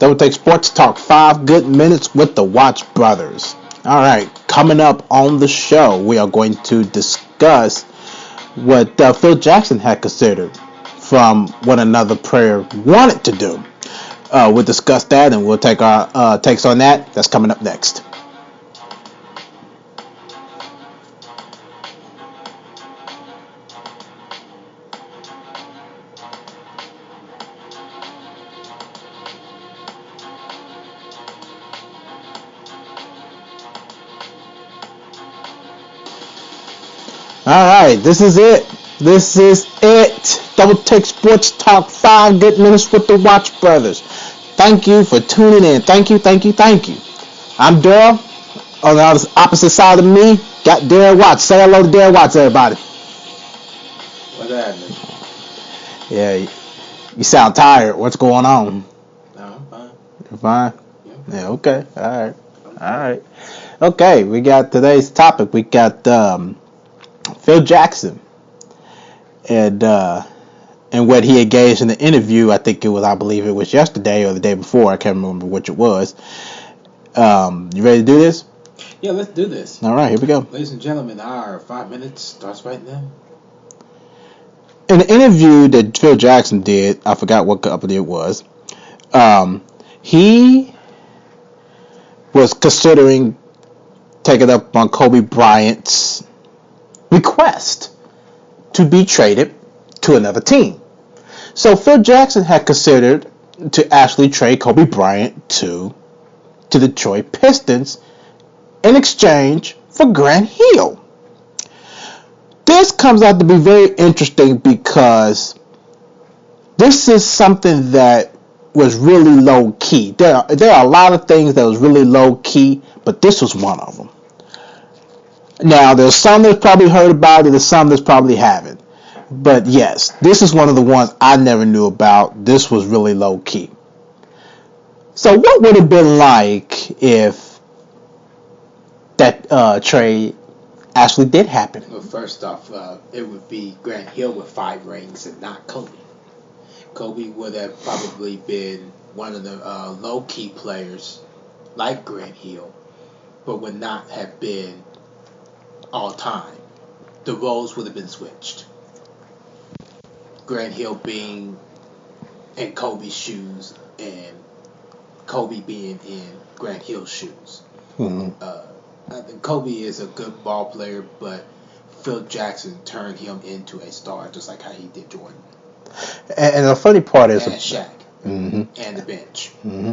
Double Take Sports Talk, 5 good minutes with the Watch Brothers. All right, coming up on the show, we are going to discuss what Phil Jackson had considered from what another player wanted to do. We'll discuss that, and we'll take our takes on that. That's coming up next. All right, this is it. This is it. Double Take Sports Talk, 5 good minutes with the Watch Brothers. Thank you for tuning in. Thank you. I'm Daryl. On the opposite side of me, got Darren Watts. Say hello to Darren Watts, everybody. What's happening? Yeah, you sound tired. What's going on? No, I'm fine. You're fine? Yeah, okay. All right. Okay, we got today's topic. We got Phil Jackson and what he engaged in the interview. I believe it was yesterday or the day before. I can't remember which it was. You ready to do this? Yeah, let's do this. All right, here we go. Ladies and gentlemen, our 5 minutes starts right now. In the interview that Phil Jackson did, I forgot what company it was, he was considering taking up on Kobe Bryant's request to be traded to another team. So Phil Jackson had considered to actually trade Kobe Bryant to Detroit Pistons in exchange for Grant Hill. This comes out to be very interesting because this is something that was really low key. There are a lot of things that was really low key, but this was one of them. Now, there's some that's probably heard about it, there's some that's probably haven't. But yes, this is one of the ones I never knew about. This was really low key. So what would it have been like if that trade actually did happen? Well, first off, it would be Grant Hill with 5 rings and not Kobe. Kobe would have probably been one of the low-key players like Grant Hill, but would not have been all-time. The roles would have been switched. Grant Hill being in Kobe's shoes and Kobe being in Grant Hill's shoes. Mm-hmm. I think Kobe is a good ball player, but Phil Jackson turned him into a star, just like how he did Jordan. And the funny part is, and Shaq, mm-hmm. and the bench. Mm-hmm.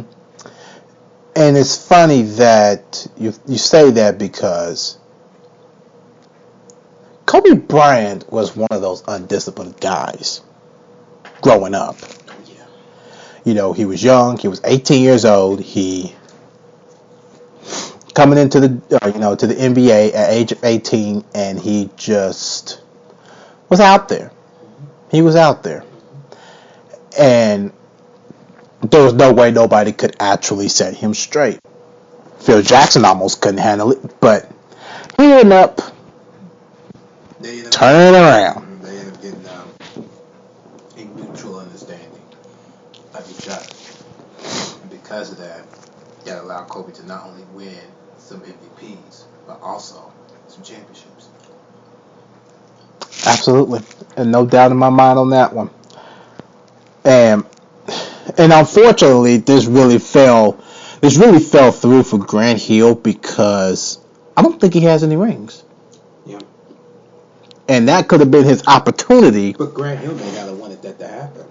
And it's funny that you say that because Kobe Bryant was one of those undisciplined guys growing up. Yeah. You know, he was young. He was 18 years old. He coming into the to the NBA at age of 18, and he just was out there. He was out there, and there was no way nobody could actually set him straight. Phil Jackson almost couldn't handle it, but he ended up turning it around. They ended up getting a mutual understanding of each other. And because of that, that allowed Kobe to not only win some MVPs, but also some championships. Absolutely, and no doubt in my mind on that one. And unfortunately, this really fell through for Grant Hill because I don't think he has any rings. Yeah. And that could have been his opportunity. But Grant Hill may not have wanted that to happen.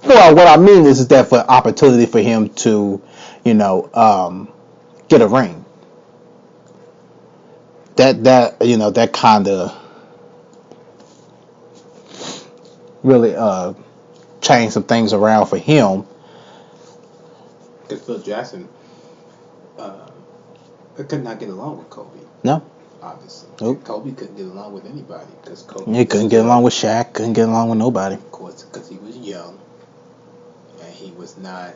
Well, what I mean is that for opportunity for him to, get a ring. That kind of really changed some things around for him. Because Phil Jackson could not get along with Kobe. No. Obviously. Nope. Kobe couldn't get along with anybody because Kobe. He couldn't get along with Shaq. Couldn't get along with nobody. Of course, because he was young and he was not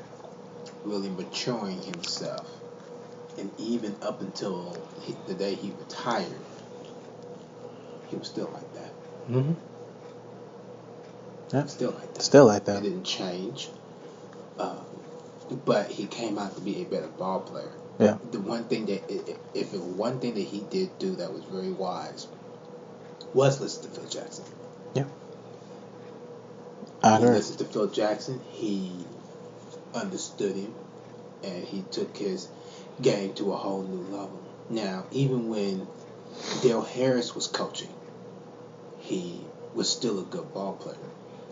really maturing himself. And even up until the day he retired, he was still like that. Mm-hmm. Yeah. Still like that. Still like that. It didn't change. but he came out to be a better ball player. Yeah. The one thing that, if it was one thing that he did do that was very wise, was listen to Phil Jackson. Yeah. I agree. He listened to Phil Jackson. He understood him, and he took his game to a whole new level. Now, even when Dale Harris was coaching, he was still a good ball player.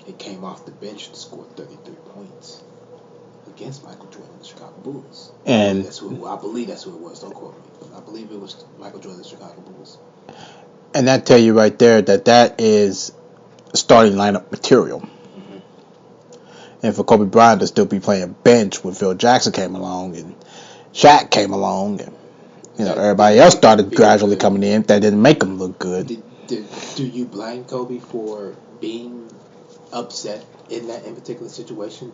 He came off the bench and scored 33 points against Michael Jordan and the Chicago Bulls. And I believe that's who it was. Don't quote me, but I believe it was Michael Jordan and the Chicago Bulls. And that tell you right there that is starting lineup material. Mm-hmm. And for Kobe Bryant to still be playing bench when Phil Jackson came along and Shaq came along and everybody else started gradually coming in, that didn't make him look good. Do you blame Kobe for being upset in particular situation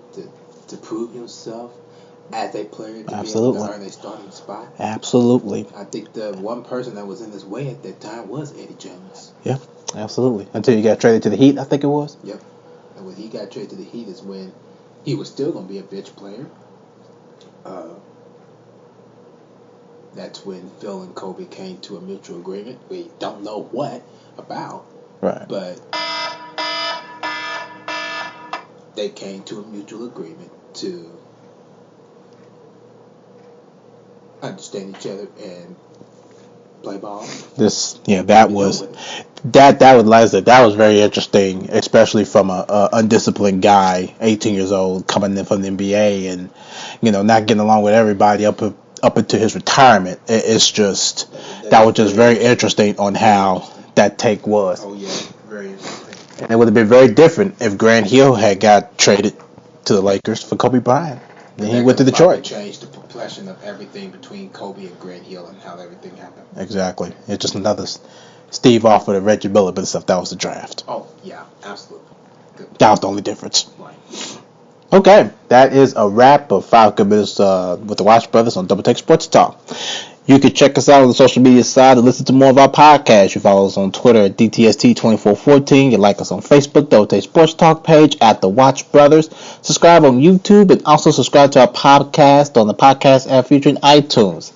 to prove himself as a player to Absolutely. be able to earn a starting spot? Absolutely. I think the one person that was in his way at that time was Eddie Jones. Yeah, absolutely. Until you got traded to the Heat, I think it was. Yep. And when he got traded to the Heat is when he was still going to be a bench player. That's when Phil and Kobe came to a mutual agreement. We don't know what about. Right. But they came to a mutual agreement to understand each other and play ball. That was very interesting, especially from a undisciplined guy, 18 years old, coming in from the NBA and not getting along with everybody up into his retirement. It's just that was just very interesting on how that take was. Oh yeah, very interesting. And it would have been very different if Grant Hill had got traded to the Lakers for Kobe Bryant. Then he went to Detroit. Changed the complexion of everything between Kobe and Grant Hill and how everything happened. Exactly. It's just another Steve Alford and Reggie Miller, but stuff that was the draft. Oh yeah, absolutely. Good. That was the only difference. Right. Okay, that is a wrap of 5 good minutes with the Watch Brothers on Double Take Sports Talk. You can check us out on the social media side and listen to more of our podcasts. You follow us on Twitter at DTST2414. You like us on Facebook, Double Take Sports Talk page at the Watch Brothers. Subscribe on YouTube and also subscribe to our podcast on the podcast app featuring iTunes.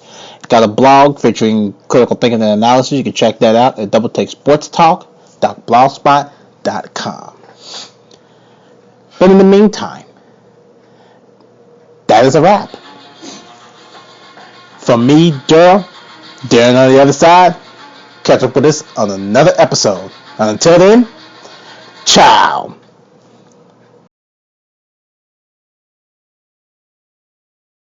Got a blog featuring critical thinking and analysis. You can check that out at doubletakesportstalk.blogspot.com. But in the meantime, that is a wrap. From me, Darren on the other side. Catch up with us on another episode. And until then, ciao.